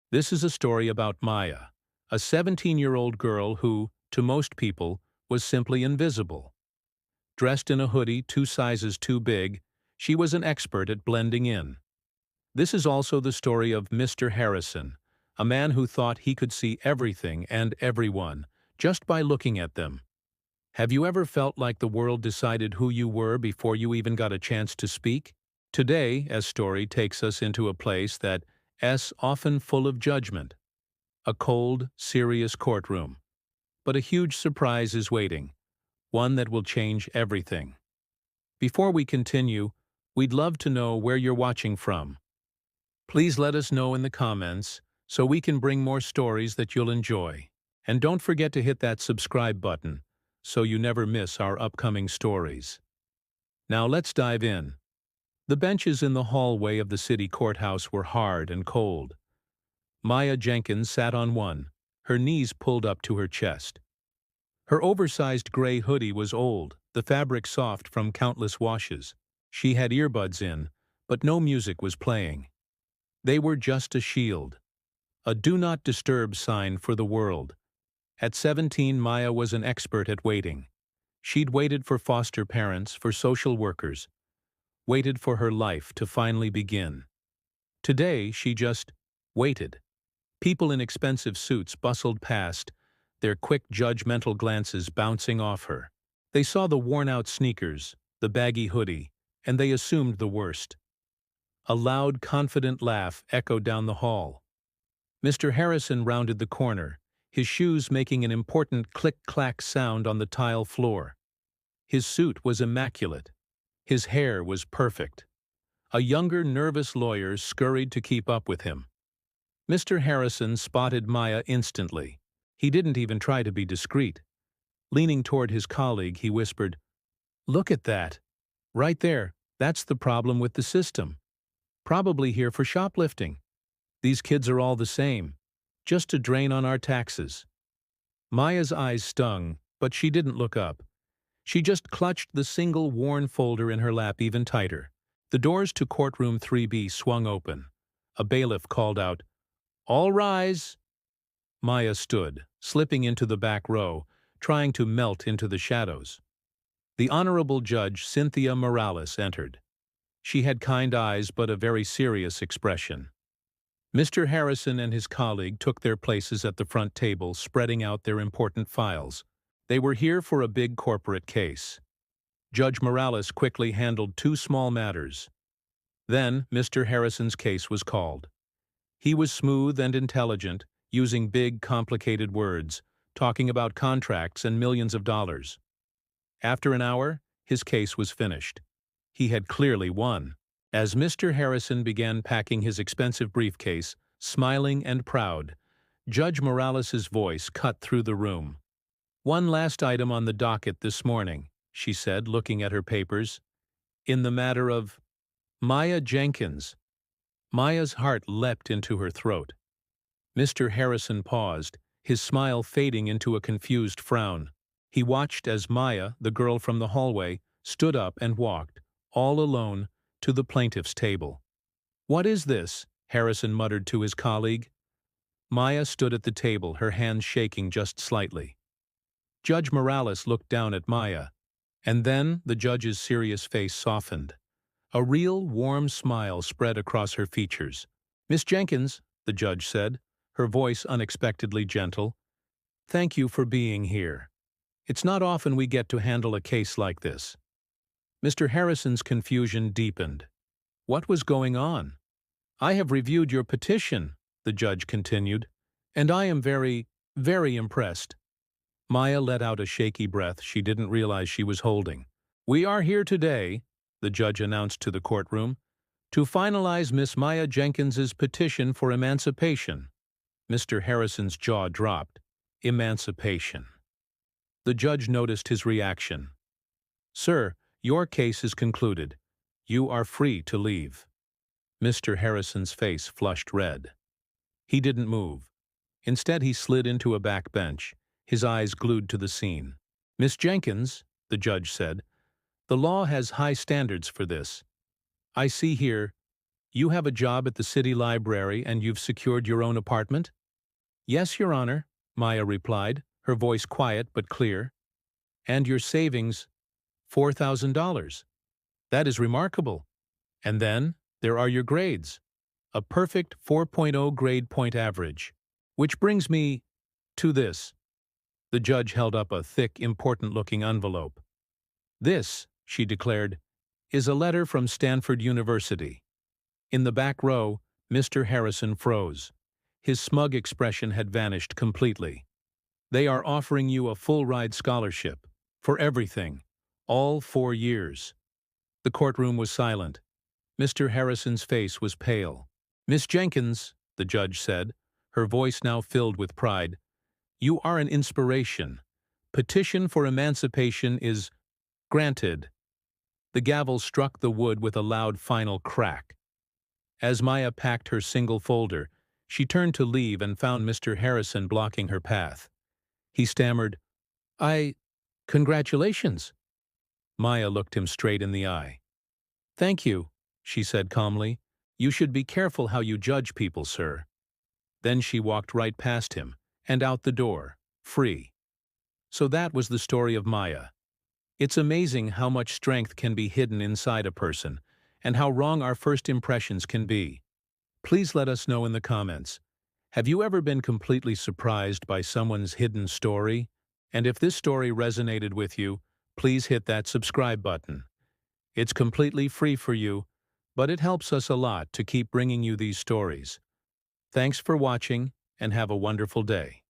This is a story about Maya, a 17-year-old girl who, to most people, was simply invisible. Dressed in a hoodie 2 sizes too big, she was an expert at blending in. This is also the story of Mr. Harrison, a man who thought he could see everything and everyone just by looking at them. Have you ever felt like the world decided who you were before you even got a chance to speak? Today's story takes us into a place that's often full of judgment. A cold, serious courtroom. But a huge surprise is waiting, one that will change everything. Before we continue, we'd love to know where you're watching from. Please let us know in the comments so we can bring more stories that you'll enjoy. And don't forget to hit that subscribe button so you never miss our upcoming stories. Now let's dive in. The benches in the hallway of the city courthouse were hard and cold. Maya Jenkins sat on one, her knees pulled up to her chest. Her oversized gray hoodie was old, the fabric soft from countless washes. She had earbuds in, but no music was playing. They were just a shield, a do not disturb sign for the world. At 17, Maya was an expert at waiting. She'd waited for foster parents, for social workers, waited for her life to finally begin. Today, she just waited. People in expensive suits bustled past, their quick judgmental glances bouncing off her. They saw the worn-out sneakers, the baggy hoodie, and they assumed the worst. A loud, confident laugh echoed down the hall. Mr. Harrison rounded the corner, his shoes making an important click-clack sound on the tile floor. His suit was immaculate. His hair was perfect. A younger, nervous lawyer scurried to keep up with him. Mr. Harrison spotted Maya instantly. He didn't even try to be discreet. Leaning toward his colleague, he whispered, "Look at that. Right there, that's the problem with the system. Probably here for shoplifting. These kids are all the same, just to drain on our taxes." Maya's eyes stung, but she didn't look up. She just clutched the single worn folder in her lap even tighter. The doors to courtroom 3B swung open. A bailiff called out, "All rise!" Maya stood, slipping into the back row, trying to melt into the shadows. The Honorable Judge Cynthia Morales entered. She had kind eyes but a very serious expression. Mr. Harrison and his colleague took their places at the front table, spreading out their important files. They were here for a big corporate case. Judge Morales quickly handled 2 small matters. Then Mr. Harrison's case was called. He was smooth and intelligent, using big, complicated words, talking about contracts and millions of dollars. After an hour, his case was finished. He had clearly won. As Mr. Harrison began packing his expensive briefcase, smiling and proud, Judge Morales's voice cut through the room. "One last item on the docket this morning," she said, looking at her papers. "In the matter of Maya Jenkins." Maya's heart leapt into her throat. Mr. Harrison paused, his smile fading into a confused frown. He watched as Maya, the girl from the hallway, stood up and walked, all alone, to the plaintiff's table. "What is this?" Harrison muttered to his colleague. Maya stood at the table, her hands shaking just slightly. Judge Morales looked down at Maya, and then the judge's serious face softened. A real, warm smile spread across her features. "Miss Jenkins," the judge said, her voice unexpectedly gentle, "thank you for being here. It's not often we get to handle a case like this." Mr. Harrison's confusion deepened. What was going on? "I have reviewed your petition," the judge continued, "and I am very, very impressed." Maya let out a shaky breath she didn't realize she was holding. "We are here today," the judge announced to the courtroom, "to finalize Miss Maya Jenkins's petition for emancipation." Mr. Harrison's jaw dropped. Emancipation. The judge noticed his reaction. "Sir, your case is concluded. You are free to leave." Mr. Harrison's face flushed red. He didn't move. Instead, he slid into a back bench, his eyes glued to the scene. "Miss Jenkins," the judge said, "the law has high standards for this. I see here You have a job at the city library and you've secured your own apartment? Yes, Your Honor, Maya replied, her voice quiet but clear. And your savings, $4,000. That is remarkable. And then, there are your grades. A perfect 4.0 grade point average. Which brings me to this. The judge held up a thick, important-looking envelope. This, she declared, is a letter from Stanford University. In the back row, Mr. Harrison froze. His smug expression had vanished completely. They are offering you a full-ride scholarship. For everything. All 4 years. The courtroom was silent. Mr. Harrison's face was pale. Miss Jenkins, the judge said, her voice now filled with pride, you are an inspiration. Petition for emancipation is granted. The gavel struck the wood with a loud final crack. As Maya packed her single folder, she turned to leave and found Mr. Harrison blocking her path. He stammered, Congratulations. Maya looked him straight in the eye. Thank you, she said calmly. You should be careful how you judge people, sir. Then she walked right past him, and out the door, free. So that was the story of Maya. It's amazing how much strength can be hidden inside a person, and how wrong our first impressions can be. Please let us know in the comments. Have you ever been completely surprised by someone's hidden story? And if this story resonated with you, please hit that subscribe button. It's completely free for you, but it helps us a lot to keep bringing you these stories. Thanks for watching, and have a wonderful day.